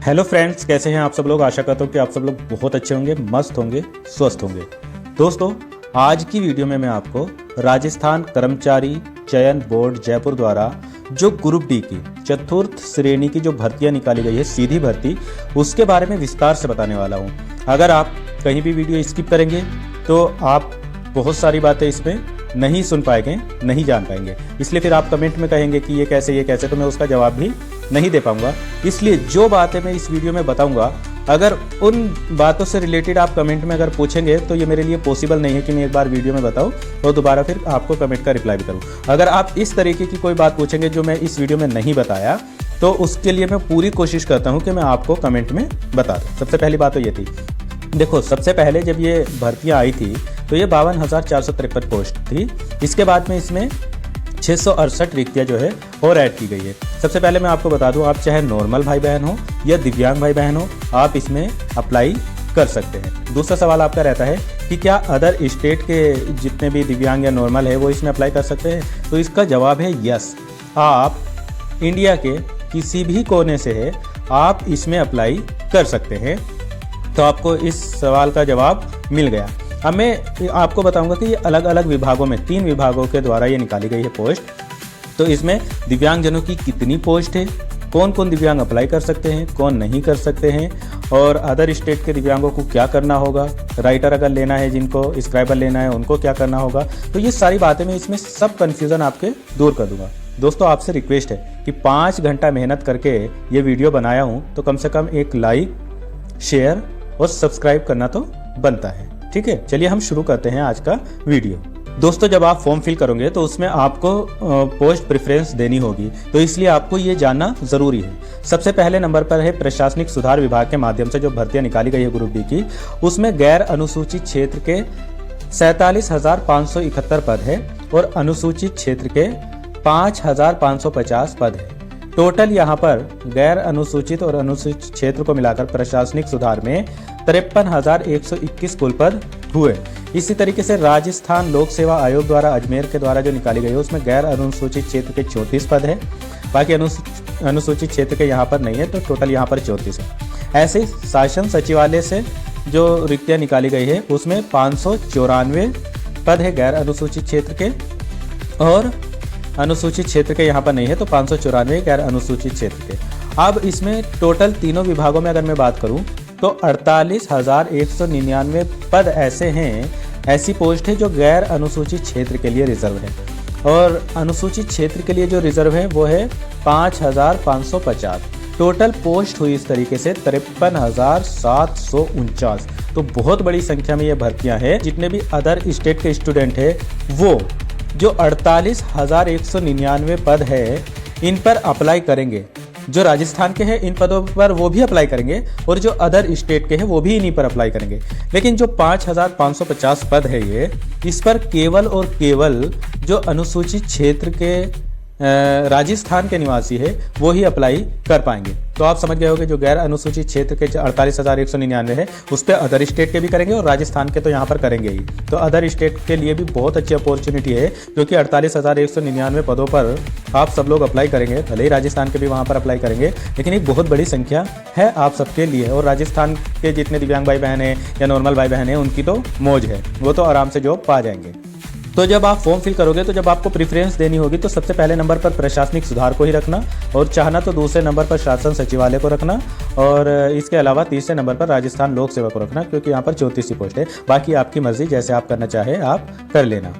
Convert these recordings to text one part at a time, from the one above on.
Hello friends, कैसे हैं आप सब लोग। आशा करता हूँ कि आप सब लोग बहुत अच्छे होंगे, मस्त होंगे, स्वस्थ होंगे। दोस्तों, आज की वीडियो में मैं आपको राजस्थान कर्मचारी चयन बोर्ड जयपुर द्वारा जो ग्रुप डी की चतुर्थ श्रेणी की जो भर्तियां निकाली गई है, सीधी भर्ती, उसके बारे में विस्तार से बताने वाला हूँ। अगर आप कहीं भी वीडियो स्किप करेंगे तो आप बहुत सारी बातें इसमें नहीं सुन पाएंगे, नहीं जान पाएंगे। इसलिए फिर आप कमेंट में कहेंगे कि ये कैसे, तो मैं उसका जवाब भी नहीं दे पाऊंगा। इसलिए जो बातें मैं इस वीडियो में बताऊंगा, अगर उन बातों से रिलेटेड आप कमेंट में अगर पूछेंगे तो ये मेरे लिए पॉसिबल नहीं है कि मैं एक बार वीडियो में बताऊं और दोबारा फिर आपको कमेंट का रिप्लाई भी करूं। अगर आप इस तरीके की कोई बात पूछेंगे जो मैं इस वीडियो में नहीं बताया, तो उसके लिए मैं पूरी कोशिश करता हूँ कि मैं आपको कमेंट में बता दूँ। सबसे पहली बात तो ये थी, देखो, सबसे पहले जब ये भर्तियाँ आई थी तो ये 52,453 पोस्ट थी। इसके बाद में इसमें 668 रिक्तियाँ जो है और ऐड की गई है। सबसे पहले मैं आपको बता दूं, आप चाहे नॉर्मल भाई बहन हो या दिव्यांग भाई बहन हो, आप इसमें अप्लाई कर सकते हैं। दूसरा सवाल आपका रहता है कि क्या अदर स्टेट के जितने भी दिव्यांग या नॉर्मल है वो इसमें अप्लाई कर सकते हैं, तो इसका जवाब है यस। आप इंडिया के किसी भी कोने से है, आप इसमें अप्लाई कर सकते हैं। तो आपको इस सवाल का जवाब मिल गया। अब मैं आपको बताऊंगा कि ये अलग अलग विभागों में 3 विभागों के द्वारा ये निकाली गई है पोस्ट। तो इसमें दिव्यांगजनों की कितनी पोस्ट है, कौन कौन दिव्यांग अप्लाई कर सकते हैं, कौन नहीं कर सकते हैं, और अदर स्टेट के दिव्यांगों को क्या करना होगा, राइटर अगर लेना है, जिनको स्क्राइबर लेना है, उनको क्या करना होगा। तो ये सारी बातें मैं इसमें सब कन्फ्यूज़न आपके दूर कर दूंगा। दोस्तों, आपसे रिक्वेस्ट है कि 5 घंटा मेहनत करके ये वीडियो बनाया हूँ, तो कम से कम एक लाइक, शेयर और सब्सक्राइब करना तो बनता है। ठीक है, चलिए हम शुरू करते हैं आज का वीडियो। दोस्तों, जब आप फॉर्म फिल करोगे तो उसमें आपको पोस्ट प्रेफरेंस देनी होगी, तो इसलिए आपको ये जानना जरूरी है। सबसे पहले नंबर पर है प्रशासनिक सुधार विभाग के माध्यम से जो भर्तियां निकाली गई है ग्रुप डी की, उसमें गैर अनुसूचित क्षेत्र के 47,571 पद है और अनुसूचित क्षेत्र के 5,550 पद है। टोटल यहाँ पर गैर अनुसूचित और अनुसूचित क्षेत्र को मिलाकर प्रशासनिक सुधार में 53,121 कुल पद हुए। इसी तरीके से राजस्थान लोक सेवा आयोग द्वारा अजमेर के द्वारा जो निकाली गई है, उसमें गैर अनुसूचित क्षेत्र के 34 पद है, बाकी अनुसूचित क्षेत्र के यहाँ पर नहीं है, तो टोटल यहाँ पर 34 है। ऐसे ही शासन सचिवालय से जो रिक्तियाँ निकाली गई है, उसमें 594 पद है गैर अनुसूचित क्षेत्र के, और अनुसूचित क्षेत्र के यहाँ पर नहीं है, तो 594 गैर अनुसूचित क्षेत्र के। अब इसमें टोटल तीनों विभागों में अगर मैं बात करूं तो 48,199 पद ऐसे हैं, ऐसी पोस्ट है जो गैर अनुसूचित क्षेत्र के लिए रिजर्व है, और अनुसूचित क्षेत्र के लिए जो रिजर्व है वो है 5,550। टोटल पोस्ट हुई इस तरीके से 53,749। तो बहुत बड़ी संख्या में ये भर्तियां हैं। जितने भी अदर स्टेट के स्टूडेंट है, वो जो 48,199 पद है, इन पर अप्लाई करेंगे। जो राजस्थान के हैं इन पदों पर वो भी अप्लाई करेंगे, और जो अदर स्टेट के हैं वो भी इन्हीं पर अप्लाई करेंगे। लेकिन जो 5,550 पद है ये, इस पर केवल और केवल जो अनुसूचित क्षेत्र के राजस्थान के निवासी है वो ही अप्लाई कर पाएंगे। तो आप समझ गए होंगे, जो गैर अनुसूचित क्षेत्र के 48,199 है, उस पर अदर स्टेट के भी करेंगे और राजस्थान के तो यहाँ पर करेंगे ही। तो अदर स्टेट के लिए भी बहुत अच्छी अपॉर्चुनिटी है, क्योंकि 48,199 पदों पर आप सब लोग अप्लाई करेंगे। भले ही राजस्थान के भी वहाँ पर अप्लाई करेंगे, लेकिन एक बहुत बड़ी संख्या है आप सबके लिए। और राजस्थान के जितने दिव्यांग भाई बहन हैं या नॉर्मल भाई बहन हैं, उनकी तो मौज है, वो तो आराम से जॉब पा जाएंगे। तो जब आप फॉर्म फिल करोगे, तो जब आपको प्रेफरेंस देनी होगी, तो सबसे पहले नंबर पर प्रशासनिक सुधार को ही रखना, और चाहना तो दूसरे नंबर पर शासन सचिवालय को रखना, और इसके अलावा तीसरे नंबर पर राजस्थान लोक सेवा को रखना, क्योंकि यहाँ पर 34 पोस्ट है। बाकी आपकी मर्जी, जैसे आप करना चाहे आप कर लेना।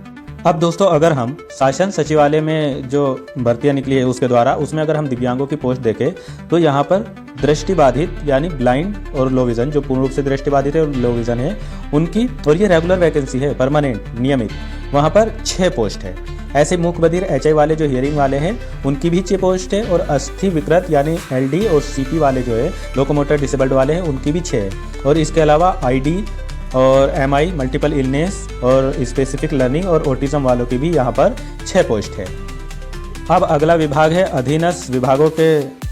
अब दोस्तों, अगर हम शासन सचिवालय में जो भर्तियां निकली है उसके द्वारा, उसमें अगर हम दिव्यांगों की पोस्ट देखें, तो यहाँ पर दृष्टिबाधित यानी ब्लाइंड और लो विजन, जो पूर्ण रूप से दृष्टिबाधित है और लो विजन है, उनकी, और ये रेगुलर वैकेंसी है, परमानेंट नियमित, वहाँ पर 6 पोस्ट है। ऐसे मूक बधिर HI वाले जो हियरिंग वाले हैं, उनकी भी 6 पोस्ट है, और अस्थि विकृत यानी LD और CP वाले जो है, लोकोमोटर डिसेबल्ड वाले हैं, उनकी भी 6 है। और इसके अलावा ID और MI मल्टीपल इलनेस और स्पेसिफिक लर्निंग और ऑटिज्म वालों की भी यहाँ पर 6 पोस्ट है। अब अगला विभाग है अधीनस्थ विभागों के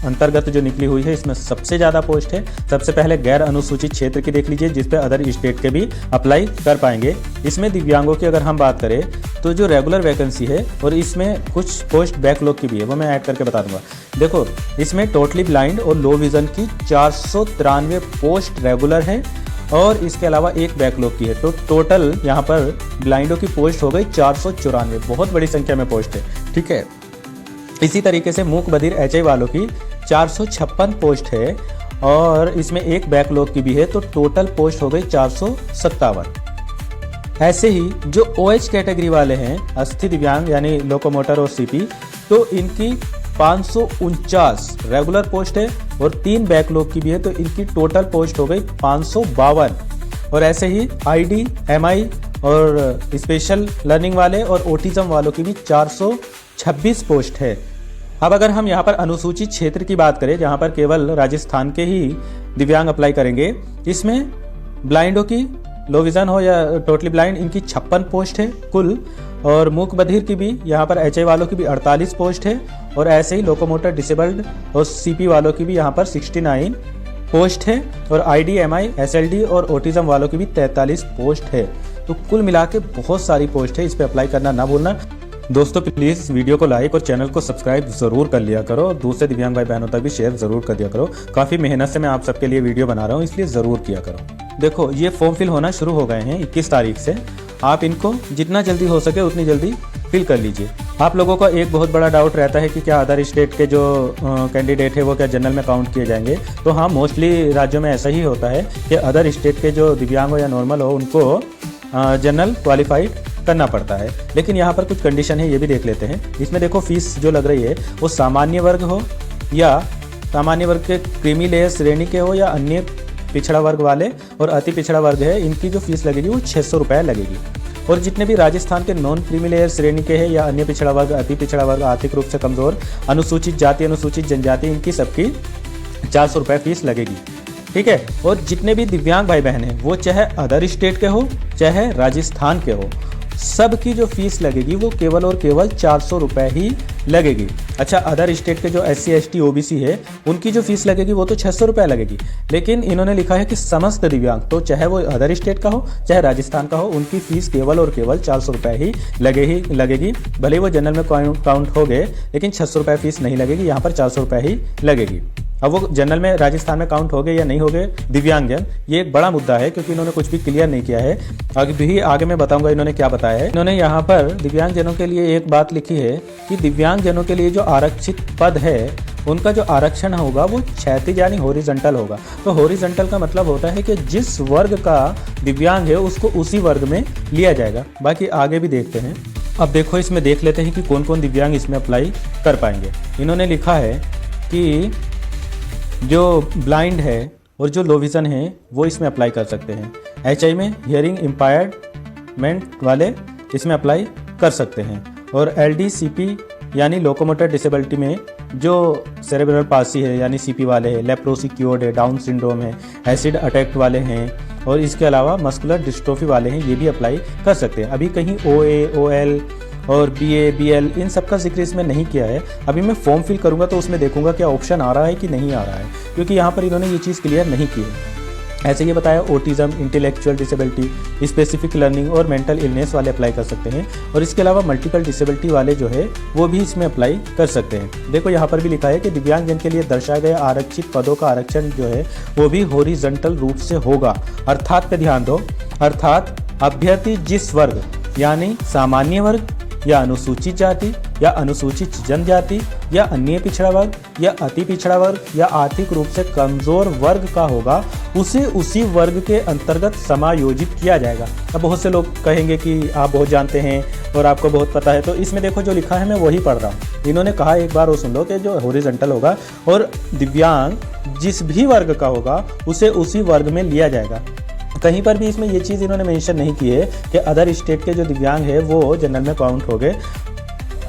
अंतर्गत जो निकली हुई है, इसमें सबसे ज़्यादा पोस्ट है। सबसे पहले गैर अनुसूचित क्षेत्र की देख लीजिए, जिस पे अदर स्टेट के भी अप्लाई कर पाएंगे। इसमें दिव्यांगों की अगर हम बात करें तो जो रेगुलर वैकेंसी है और इसमें कुछ पोस्ट बैकलॉग की भी है, वो मैं ऐड करके बता दूंगा। देखो, इसमें टोटली ब्लाइंड और लो विजन की 493 पोस्ट रेगुलर है और इसके अलावा एक बैकलॉग की है। तो टोटल यहाँ पर ब्लाइंडों की पोस्ट हो गई 494, बहुत बड़ी संख्या में पोस्ट है। ठीक है, इसी तरीके से मूक बधिर HI वालों की 456 पोस्ट है और इसमें एक बैकलॉग की भी है, तो टोटल पोस्ट हो गई 457। ऐसे ही जो OH कैटेगरी वाले हैं, अस्थि दिव्यांग यानी लोकोमोटर और CP, तो इनकी 549 रेगुलर पोस्ट है और 3 बैकलॉग की भी है, तो इनकी टोटल पोस्ट हो गई 552। और ऐसे ही ID, MI और स्पेशल लर्निंग वाले और ऑटिज्म वालों की भी 426 पोस्ट है। अब अगर हम यहाँ पर अनुसूचित क्षेत्र की बात करें, जहाँ पर केवल राजस्थान के ही दिव्यांग अप्लाई करेंगे, इसमें ब्लाइंडों की, लो विजन हो या टोटली ब्लाइंड, इनकी 56 पोस्ट है कुल। और मूक बधिर की भी यहाँ पर HI वालों की भी 48 पोस्ट है और ऐसे ही लोकोमोटर डिसेबल्ड और CP वालों की भी यहाँ पर 69 पोस्ट है और ID, MI, SLD और ऑटिज्म वालों की भी 43 पोस्ट है। तो कुल मिला के बहुत सारी पोस्ट है, इस पर अप्लाई करना ना भूलना। दोस्तों प्लीज़ वीडियो को लाइक और चैनल को सब्सक्राइब ज़रूर कर लिया करो और दूसरे दिव्यांग भाई बहनों तक भी शेयर ज़रूर कर दिया करो। काफ़ी मेहनत से मैं आप सबके लिए वीडियो बना रहा हूँ, इसलिए ज़रूर किया करो। देखो, ये फॉर्म फिल होना शुरू हो गए हैं 21 तारीख से। आप इनको जितना जल्दी हो सके उतनी जल्दी फिल कर लीजिए। आप लोगों का एक बहुत बड़ा डाउट रहता है कि क्या अदर स्टेट के जो कैंडिडेट है वो क्या जनरल में काउंट किए जाएंगे। तो हाँ, मोस्टली राज्यों में ऐसा ही होता है कि अदर स्टेट के जो दिव्यांग हो या नॉर्मल हो उनको जनरल क्वालिफाइड करना पड़ता है। लेकिन यहाँ पर कुछ कंडीशन है, ये भी देख लेते हैं। इसमें देखो, फीस जो लग रही है वो सामान्य वर्ग हो या सामान्य वर्ग के क्रीमी लेयर श्रेणी के हो या अन्य पिछड़ा वर्ग वाले और अति पिछड़ा वर्ग है, इनकी जो फीस लगेगी वो 600 रुपये लगेगी। और जितने भी राजस्थान के नॉन क्रीमी लेयर श्रेणी के हैं या अन्य पिछड़ा वर्ग, अति पिछड़ा वर्ग, आर्थिक रूप से कमजोर, अनुसूचित जाति, अनुसूचित जनजाति, इनकी सबकी 400 रुपये फीस लगेगी। ठीक है, और जितने भी दिव्यांग भाई बहन हैं वो चाहे अदर स्टेट के हो चाहे राजस्थान के हो, सबकी जो फीस लगेगी वो केवल और केवल 400 रुपये ही लगेगी। अच्छा, अदर स्टेट के जो SC, ST, OBC है उनकी जो फीस लगेगी वो तो 600 रुपये लगेगी। लेकिन इन्होंने लिखा है कि समस्त दिव्यांग, तो चाहे वो अदर स्टेट का हो चाहे राजस्थान का हो, उनकी फीस केवल और केवल 400 रुपये ही लगेगी। भले वो जनरल में काउंट हो गए, लेकिन 600 रुपये फीस नहीं लगेगी, यहाँ पर 400 रुपये ही लगेगी। अब वो जनरल में राजस्थान में काउंट हो गए या नहीं हो गए दिव्यांगजन, ये एक बड़ा मुद्दा है क्योंकि इन्होंने कुछ भी क्लियर नहीं किया है। आगे मैं बताऊंगा इन्होंने क्या बताया है। इन्होंने यहाँ पर दिव्यांगजनों के लिए एक बात लिखी है कि दिव्यांगजनों के लिए जो आरक्षित पद है उनका जो आरक्षण होगा वो क्षैतिज यानी हॉरिजॉन्टल होगा। तो हॉरिजॉन्टल का मतलब होता है कि जिस वर्ग का दिव्यांग है उसको उसी वर्ग में लिया जाएगा। बाकी आगे भी देखते हैं। अब देखो, इसमें देख लेते हैं कि कौन कौन दिव्यांग इसमें अप्लाई कर पाएंगे। इन्होंने लिखा है कि जो ब्लाइंड है और जो लो विजन है वो इसमें अप्लाई कर सकते हैं। HI में हियरिंग इम्पायरमेंट वाले इसमें अप्लाई कर सकते हैं और LD, CP यानी लोकोमोटर डिसेबिलिटी में जो सेरेब्रल पासी है यानी CP वाले हैं, लेप्रोसी क्योर्ड है, डाउन सिंड्रोम है, एसिड अटैक वाले हैं और इसके अलावा मस्कुलर डिस्ट्रोफी वाले हैं, ये भी अप्लाई कर सकते हैं। अभी कहीं OA, OL और BA, BL इन सब का जिक्र इसमें नहीं किया है। अभी मैं फॉर्म फिल करूंगा तो उसमें देखूंगा क्या ऑप्शन आ रहा है कि नहीं आ रहा है, क्योंकि यहाँ पर इन्होंने ये चीज़ क्लियर नहीं की है। ऐसे ये बताया autism, intellectual disability, specific learning और मेंटल इलनेस वाले अप्लाई कर सकते हैं और इसके अलावा मल्टीपल डिसेबिलिटी वाले जो है वो भी इसमें अप्लाई कर सकते हैं। देखो, यहाँ पर भी लिखा है कि दिव्यांगजन के लिए दर्शाए गए आरक्षित पदों का आरक्षण जो है वो भी हॉरिजॉन्टल रूप से होगा। अर्थात पे ध्यान दो, अर्थात अभ्यर्थी जिस वर्ग यानी सामान्य वर्ग या अनुसूचित जाति या अनुसूचित जनजाति या अन्य पिछड़ा वर्ग या अति पिछड़ा वर्ग या आर्थिक रूप से कमजोर वर्ग का होगा, उसे उसी वर्ग के अंतर्गत समायोजित किया जाएगा। अब बहुत से लोग कहेंगे कि आप बहुत जानते हैं और आपको बहुत पता है, तो इसमें देखो जो लिखा है मैं वही पढ़ रहा हूँ। इन्होंने कहा, एक बार वो सुन लो, कि जो हॉरिजॉन्टल होगा और दिव्यांग जिस भी वर्ग का होगा उसे उसी वर्ग में लिया जाएगा। कहीं पर भी इसमें ये चीज़ इन्होंने मेंशन नहीं की है कि अदर स्टेट के जो दिव्यांग है वो जनरल में काउंट हो गए।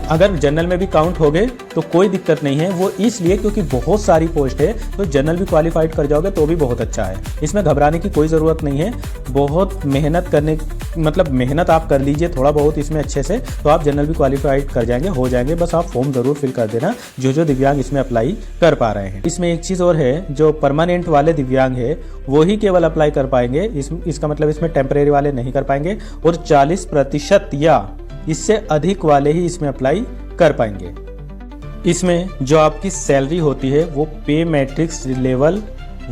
अगर जनरल में भी काउंट हो गए तो कोई दिक्कत नहीं है, वो इसलिए क्योंकि बहुत सारी पोस्ट है, तो जनरल भी क्वालिफाइड कर जाओगे तो भी बहुत अच्छा है। इसमें घबराने की कोई ज़रूरत नहीं है, बहुत मेहनत करने मतलब मेहनत आप कर लीजिए थोड़ा बहुत इसमें अच्छे से, तो आप जनरल भी क्वालिफाइड कर जाएंगे, हो जाएंगे। बस आप फॉर्म ज़रूर फिल कर देना जो दिव्यांग इसमें अप्लाई कर पा रहे हैं। इसमें एक चीज़ और है, जो परमानेंट वाले दिव्यांग है वो ही केवल अप्लाई कर पाएंगे, इसका मतलब इसमें टेम्परेरी वाले नहीं कर पाएंगे, और 40% या इससे अधिक वाले ही इसमें अप्लाई कर पाएंगे। इसमें जो आपकी सैलरी होती है वो पे मैट्रिक्स लेवल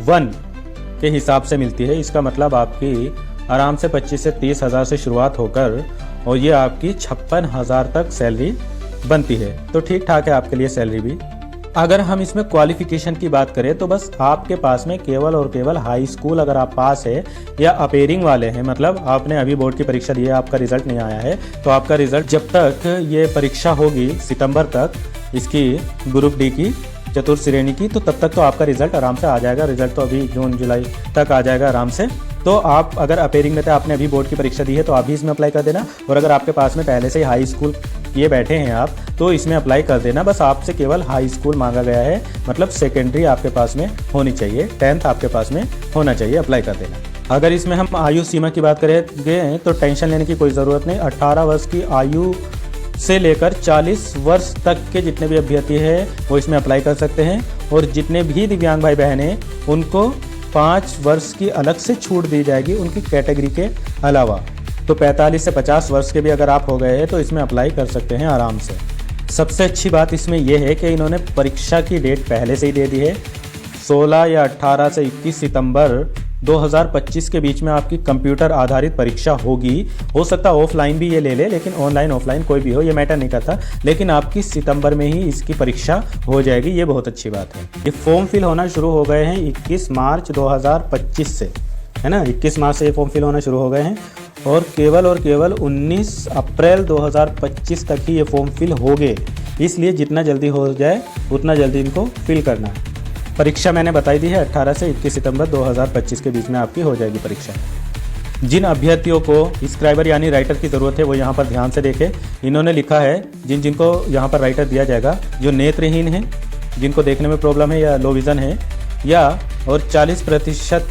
1 के हिसाब से मिलती है। इसका मतलब आपकी आराम से 25 से 30 हज़ार से शुरुआत होकर और ये आपकी 56,000 तक सैलरी बनती है, तो ठीक ठाक है आपके लिए सैलरी भी। अगर हम इसमें क्वालिफिकेशन की बात करें तो बस आपके पास में केवल और केवल हाई स्कूल अगर आप पास है या अपेयरिंग वाले हैं, मतलब आपने अभी बोर्ड की परीक्षा दी है, आपका रिजल्ट नहीं आया है, तो आपका रिजल्ट जब तक ये परीक्षा होगी सितंबर तक इसकी ग्रुप डी की चतुर्थ श्रेणी की, तो तब तक तो आपका रिजल्ट आराम से आ जाएगा। रिजल्ट तो अभी जून जुलाई तक आ जाएगा आराम से। तो आप अगर अपेयरिंग में थे, आपने अभी बोर्ड की परीक्षा दी है, तो आप भी इसमें अप्लाई कर देना। और अगर आपके पास में पहले से ही हाई स्कूल ये बैठे हैं आप, तो इसमें अप्लाई कर देना। बस आपसे केवल हाई स्कूल मांगा गया है, मतलब सेकेंडरी आपके पास में होनी चाहिए, 10th आपके पास में होना चाहिए, अप्लाई कर देना। अगर इसमें हम आयु सीमा की बात करेंगे तो टेंशन लेने की कोई ज़रूरत नहीं। 18 वर्ष की आयु से लेकर 40 वर्ष तक के जितने भी अभ्यर्थी हैं वो इसमें अप्लाई कर सकते हैं, और जितने भी दिव्यांग भाई बहन हैं उनको 5 वर्ष की अलग से छूट दी जाएगी उनकी कैटेगरी के अलावा। तो 45 से 50 वर्ष के भी अगर आप हो गए हैं तो इसमें अप्लाई कर सकते हैं आराम से। सबसे अच्छी बात इसमें यह है कि इन्होंने परीक्षा की डेट पहले से ही दे दी है। 16 या 18 से 21 सितंबर 2025 के बीच में आपकी कंप्यूटर आधारित परीक्षा होगी। हो सकता है ऑफलाइन भी ये ले ले, लेकिन ऑनलाइन ऑफलाइन कोई भी हो ये मैटर नहीं करता, लेकिन आपकी सितंबर में ही इसकी परीक्षा हो जाएगी, ये बहुत अच्छी बात है। ये फॉर्म फिल होना शुरू हो गए हैं 21 मार्च 2025 से, है ना, 21 मार्च से ये फॉर्म फिल होना शुरू हो गए हैं, और केवल 19 अप्रैल 2025 तक ही ये फॉर्म फिल हो गए। इसलिए जितना जल्दी हो जाए उतना जल्दी इनको फिल करना है। परीक्षा मैंने बताई दी है 18 से 21 सितंबर 2025 के बीच में आपकी हो जाएगी परीक्षा। जिन अभ्यर्थियों को स्क्राइबर यानी राइटर की ज़रूरत है वो यहाँ पर ध्यान से देखें। इन्होंने लिखा है जिनको यहाँ पर राइटर दिया जाएगा, जो नेत्रहीन हैं, जिनको देखने में प्रॉब्लम है या लो विज़न है, या और 40%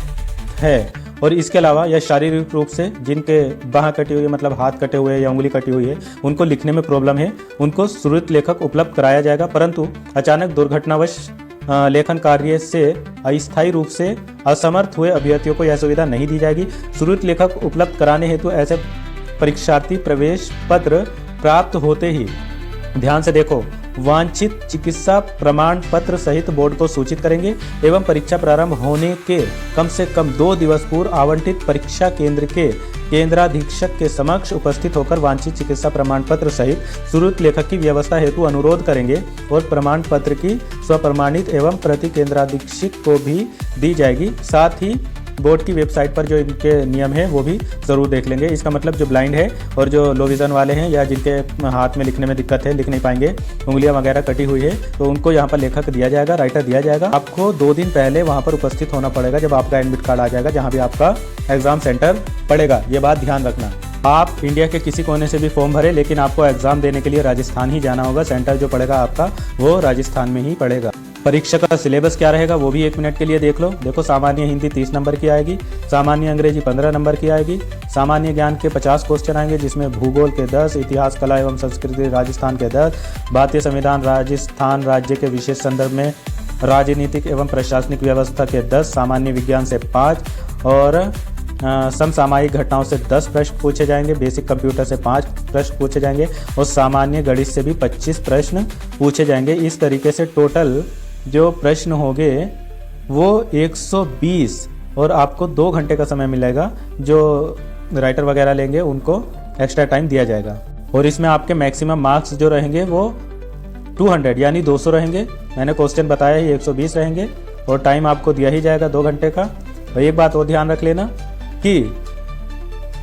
है, और इसके अलावा या शारीरिक रूप से जिनके बाँह कटी हुई है, मतलब हाथ कटे हुए हैं या उंगली कटी हुई है, उनको लिखने में प्रॉब्लम है, उनको श्रुत लेखक उपलब्ध कराया जाएगा। परंतु अचानक दुर्घटनावश लेखन कार्य से अस्थायी रूप से असमर्थ हुए अभ्यर्थियों को यह सुविधा नहीं दी जाएगी। श्रुत लेखक उपलब्ध कराने हेतु ऐसे परीक्षार्थी प्रवेश पत्र प्राप्त होते ही, ध्यान से देखो, वांछित चिकित्सा प्रमाण पत्र सहित बोर्ड को सूचित करेंगे एवं परीक्षा प्रारंभ होने के कम से कम 2 दिवस पूर्व आवंटित परीक्षा केंद्र के केंद्राधीक्षक के समक्ष उपस्थित होकर वांछित चिकित्सा प्रमाण पत्र सहित श्रुत लेखक की व्यवस्था हेतु अनुरोध करेंगे, और प्रमाण पत्र की स्वप्रमाणित एवं प्रति केंद्राधीक्षक को भी दी जाएगी। साथ ही बोर्ड की वेबसाइट पर जो इनके नियम है वो भी ज़रूर देख लेंगे। इसका मतलब जो ब्लाइंड है और जो लो विज़न वाले हैं या जिनके हाथ में लिखने में दिक्कत है, लिख नहीं पाएंगे, उंगलियां वगैरह कटी हुई है, तो उनको यहाँ पर लेखक दिया जाएगा, राइटर दिया जाएगा। आपको 2 दिन पहले वहाँ पर उपस्थित होना पड़ेगा जब आपका एडमिट कार्ड आ जाएगा, जहाँ भी आपका एग्ज़ाम सेंटर पड़ेगा। ये बात ध्यान रखना। आप इंडिया के किसी कोने से भी फॉर्म भरें, लेकिन आपको एग्ज़ाम देने के लिए राजस्थान ही जाना होगा। सेंटर जो पड़ेगा आपका वो राजस्थान में ही पड़ेगा। परीक्षा का सिलेबस क्या रहेगा वो भी 1 मिनट के लिए देख लो। देखो, सामान्य हिंदी 30 नंबर की आएगी, सामान्य अंग्रेजी 15 नंबर की आएगी, सामान्य ज्ञान के 50 क्वेश्चन आएंगे, जिसमें भूगोल के 10, इतिहास, कला एवं संस्कृति राजस्थान के 10, भारतीय संविधान राजस्थान राज्य के विशेष संदर्भ में राजनीतिक एवं प्रशासनिक व्यवस्था के 10, सामान्य विज्ञान से 5 और समसामयिक घटनाओं से 10 प्रश्न पूछे जाएंगे, बेसिक कंप्यूटर से 5 प्रश्न पूछे जाएंगे और सामान्य गणित से भी 25 प्रश्न पूछे जाएंगे। इस तरीके से टोटल जो प्रश्न होंगे वो 120, और आपको 2 घंटे का समय मिलेगा। जो राइटर वगैरह लेंगे उनको एक्स्ट्रा टाइम दिया जाएगा, और इसमें आपके मैक्सिमम मार्क्स जो रहेंगे वो 200 यानी 200 रहेंगे। मैंने क्वेश्चन बताया ही 120 रहेंगे, और टाइम आपको दिया ही जाएगा 2 घंटे का। और एक बात और ध्यान रख लेना कि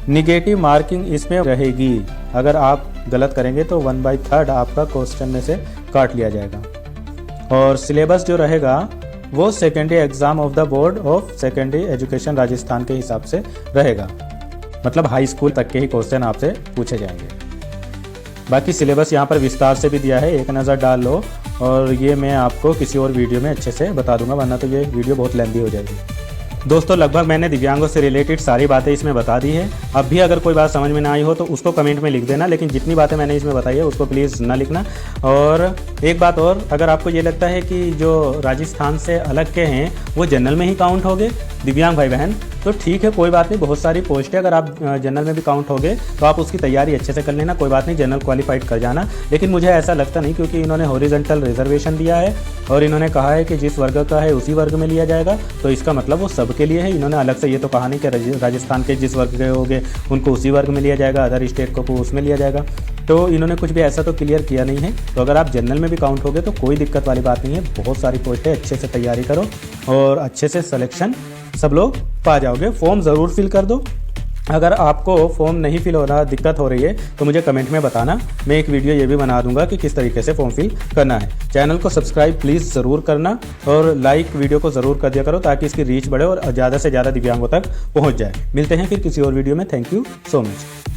निगेटिव मार्किंग इसमें रहेगी। अगर आप गलत करेंगे तो 1/3 आपका क्वेश्चन में से काट लिया जाएगा। और सिलेबस जो रहेगा वो secondary exam of the board of secondary education Rajasthan के हिसाब से रहेगा, मतलब हाई स्कूल तक के ही क्वेश्चन आपसे पूछे जाएंगे। बाकी सिलेबस यहाँ पर विस्तार से भी दिया है, एक नज़र डाल लो। और ये मैं आपको किसी और वीडियो में अच्छे से बता दूंगा, वरना तो ये वीडियो बहुत लेंथी हो जाएगी। दोस्तों लगभग मैंने दिव्यांगों से रिलेटेड सारी बातें इसमें बता दी है। अब भी अगर कोई बात समझ में ना आई हो तो उसको कमेंट में लिख देना, लेकिन जितनी बातें मैंने इसमें बताई है उसको प्लीज़ ना लिखना। और एक बात और, अगर आपको ये लगता है कि जो राजस्थान से अलग के हैं वो जनरल में ही काउंट हो गए दिव्यांग भाई बहन, तो ठीक है, कोई बात नहीं, बहुत सारी पोस्ट है, अगर आप जनरल में भी काउंट हो गए तो आप उसकी तैयारी अच्छे से कर लेना, कोई बात नहीं, जनरल क्वालिफाइड कर जाना। लेकिन मुझे ऐसा लगता नहीं, क्योंकि इन्होंने हॉरिजॉन्टल रिजर्वेशन दिया है और इन्होंने कहा है कि जिस वर्ग का है उसी वर्ग में लिया जाएगा, तो इसका मतलब वो सबके लिए है। इन्होंने अलग से ये तो कहा नहीं कि राजस्थान के जिस वर्ग के होंगे उनको उसी वर्ग में लिया जाएगा, अदर स्टेट को उसमें लिया जाएगा, तो इन्होंने कुछ भी ऐसा तो क्लियर किया नहीं है। तो अगर आप जनरल में भी काउंट हो गए तो कोई दिक्कत वाली बात नहीं है, बहुत सारी पोस्टें, अच्छे से तैयारी करो और अच्छे से सिलेक्शन सब लोग पा जाओगे। फॉर्म ज़रूर फिल कर दो। अगर आपको फॉर्म नहीं फिल हो रहा, दिक्कत हो रही है, तो मुझे कमेंट में बताना, मैं एक वीडियो ये भी बना दूंगा कि किस तरीके से फॉर्म फिल करना है। चैनल को सब्सक्राइब प्लीज़ ज़रूर करना और लाइक वीडियो को ज़रूर कर दिया करो, ताकि इसकी रीच बढ़े और ज़्यादा से ज़्यादा दिव्यांगों तक पहुँच जाए। मिलते हैं फिर किसी और वीडियो में। Thank you so much.